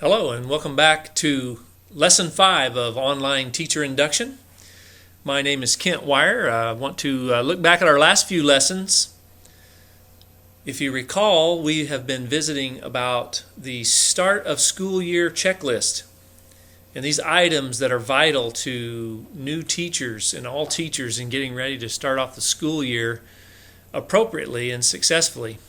Hello and welcome back to Lesson 5 of Online Teacher Induction. My name is Kent Wire. I want to look back at our last few lessons. If you recall, we have been visiting about the start of school year checklist and these items that are vital to new teachers and all teachers in getting ready to start off the school year appropriately and successfully.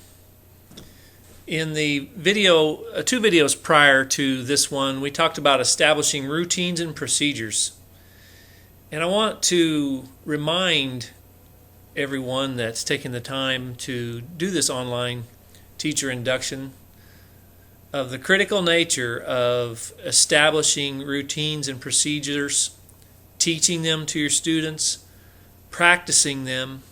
In the video, two videos prior to this one, we talked about establishing routines and procedures. And I want to remind everyone that's taken the time to do this online teacher induction of the critical nature of establishing routines and procedures, teaching them to your students, practicing them,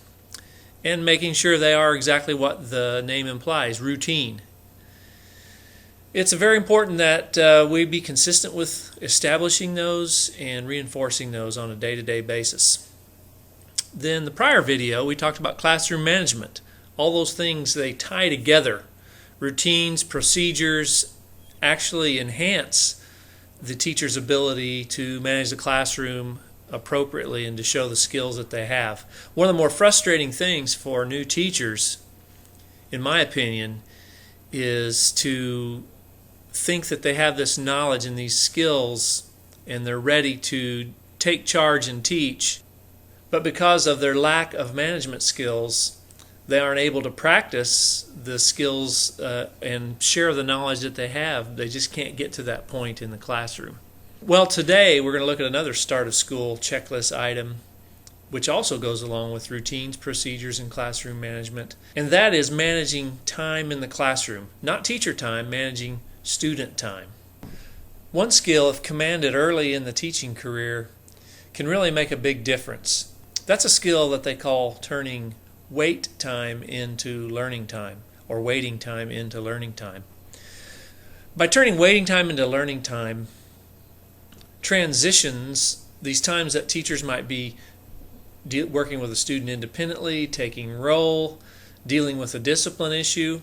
and making sure they are exactly what the name implies, routine. It's very important that we be consistent with establishing those and reinforcing those on a day-to-day basis. Then the prior video, we talked about classroom management. All those things, they tie together. Routines, procedures actually enhance the teacher's ability to manage the classroom appropriately and to show the skills that they have. One of the more frustrating things for new teachers, in my opinion, is to think that they have this knowledge and these skills and they're ready to take charge and teach, but because of their lack of management skills, they aren't able to practice the skills and share the knowledge that they have. They just can't get to that point in the classroom. Well, today we're going to look at another start of school checklist item, which also goes along with routines, procedures, and classroom management, and that is managing time in the classroom. Not teacher time, managing student time. One skill, if commanded early in the teaching career, can really make a big difference. That's a skill that they call turning wait time into learning time, or waiting time into learning time. By turning waiting time into learning time, transitions, these times that teachers might be working with a student independently, taking role, dealing with a discipline issue.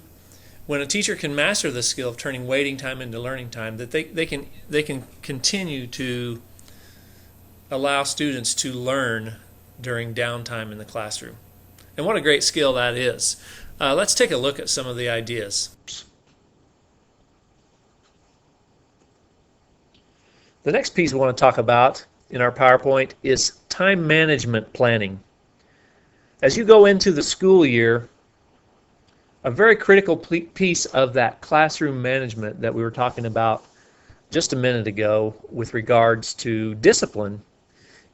When a teacher can master the skill of turning waiting time into learning time, that they can continue to allow students to learn during downtime in the classroom. And what a great skill that is. Let's take a look at some of the ideas. The next piece we want to talk about in our PowerPoint is time management planning. As you go into the school year, a very critical piece of that classroom management that we were talking about just a minute ago with regards to discipline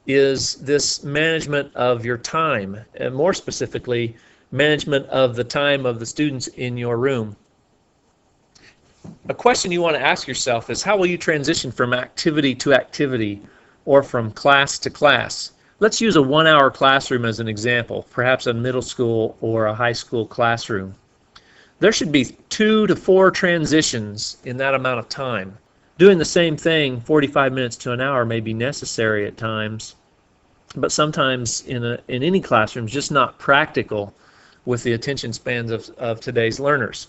is this management of your time, and more specifically, management of the time of the students in your room. A question you want to ask yourself is, how will you transition from activity to activity or from class to class? Let's use a 1-hour classroom as an example, perhaps a middle school or a high school classroom. There should be 2 to 4 transitions in that amount of time. Doing the same thing 45 minutes to an hour may be necessary at times, but sometimes in any classroom, it's just not practical with the attention spans of today's learners.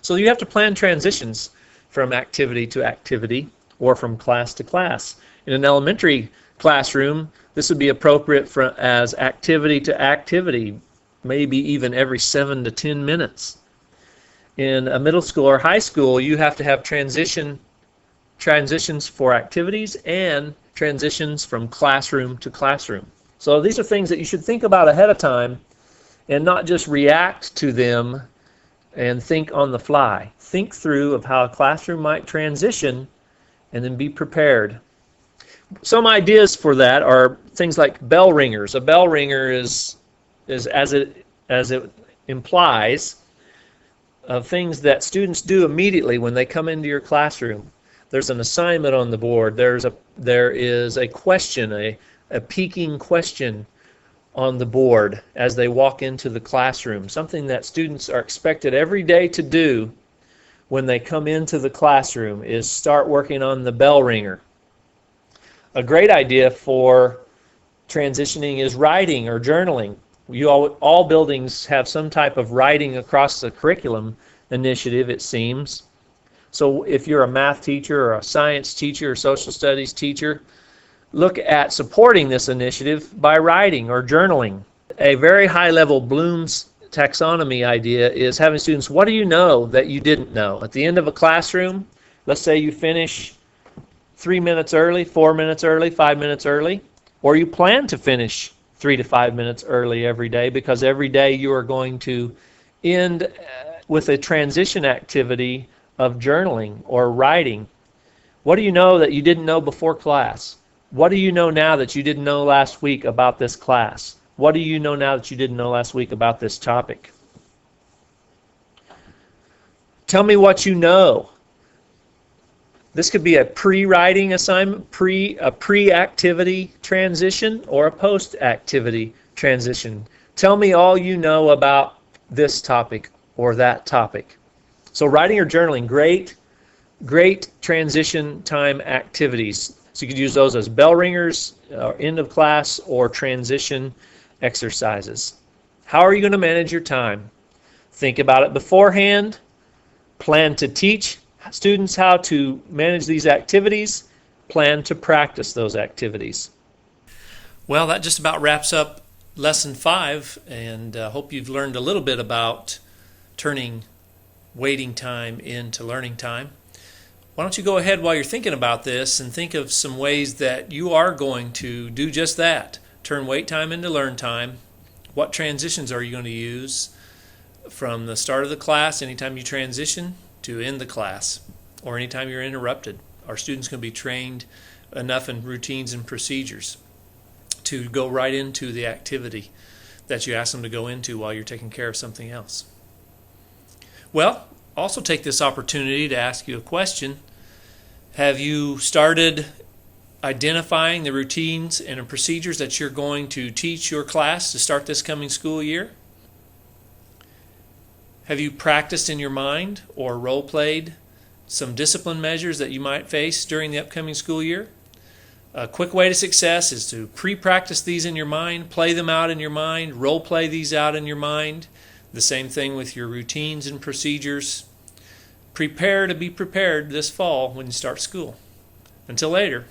So you have to plan transitions from activity to activity or from class to class. In an elementary classroom, this would be appropriate as activity to activity, maybe even every 7 to 10 minutes. In a middle school or high school, you have to have transitions for activities and transitions from classroom to classroom. So these are things that you should think about ahead of time and not just react to them and think on the fly. Think through of how a classroom might transition and then be prepared. Some ideas for that are things like bell ringers. A bell ringer is as it implies, of things that students do immediately when they come into your classroom. There's an assignment on the board. There is a question, a peeking question on the board as they walk into the classroom. Something that students are expected every day to do when they come into the classroom is start working on the bell ringer. A great idea for transitioning is writing or journaling. All buildings have some type of writing across the curriculum initiative, it seems. So if you're a math teacher or a science teacher or social studies teacher, look at supporting this initiative by writing or journaling. A very high-level Bloom's taxonomy idea is having students, what do you know that you didn't know? At the end of a classroom, let's say you finish 3 minutes early, 4 minutes early, 5 minutes early, or you plan to finish 3 to 5 minutes early every day, because every day you are going to end with a transition activity of journaling or writing. What do you know that you didn't know before class? What do you know now that you didn't know last week about this class? What do you know now that you didn't know last week about this topic? Tell me what you know. This could be a pre-writing assignment, a pre-activity transition, or a post-activity transition. Tell me all you know about this topic or that topic. So writing or journaling, great transition time activities. So you could use those as bell ringers, end of class, or transition exercises. How are you going to manage your time? Think about it beforehand. Plan to teach students how to manage these activities. Plan to practice those activities. Well, that just about wraps up Lesson 5, and hope you've learned a little bit about turning waiting time into learning time. Why don't you go ahead while you're thinking about this and think of some ways that you are going to do just that. Turn wait time into learn time. What transitions are you going to use from the start of the class, anytime you transition, to end the class, or anytime you're interrupted? Our students can be trained enough in routines and procedures to go right into the activity that you ask them to go into while you're taking care of something else. Well, also take this opportunity to ask you a question. Have you started identifying the routines and procedures that you're going to teach your class to start this coming school year? Have you practiced in your mind or role-played some discipline measures that you might face during the upcoming school year? A quick way to success is to pre-practice these in your mind, play them out in your mind, role-play these out in your mind. The same thing with your routines and procedures. Prepare to be prepared this fall when you start school. Until later.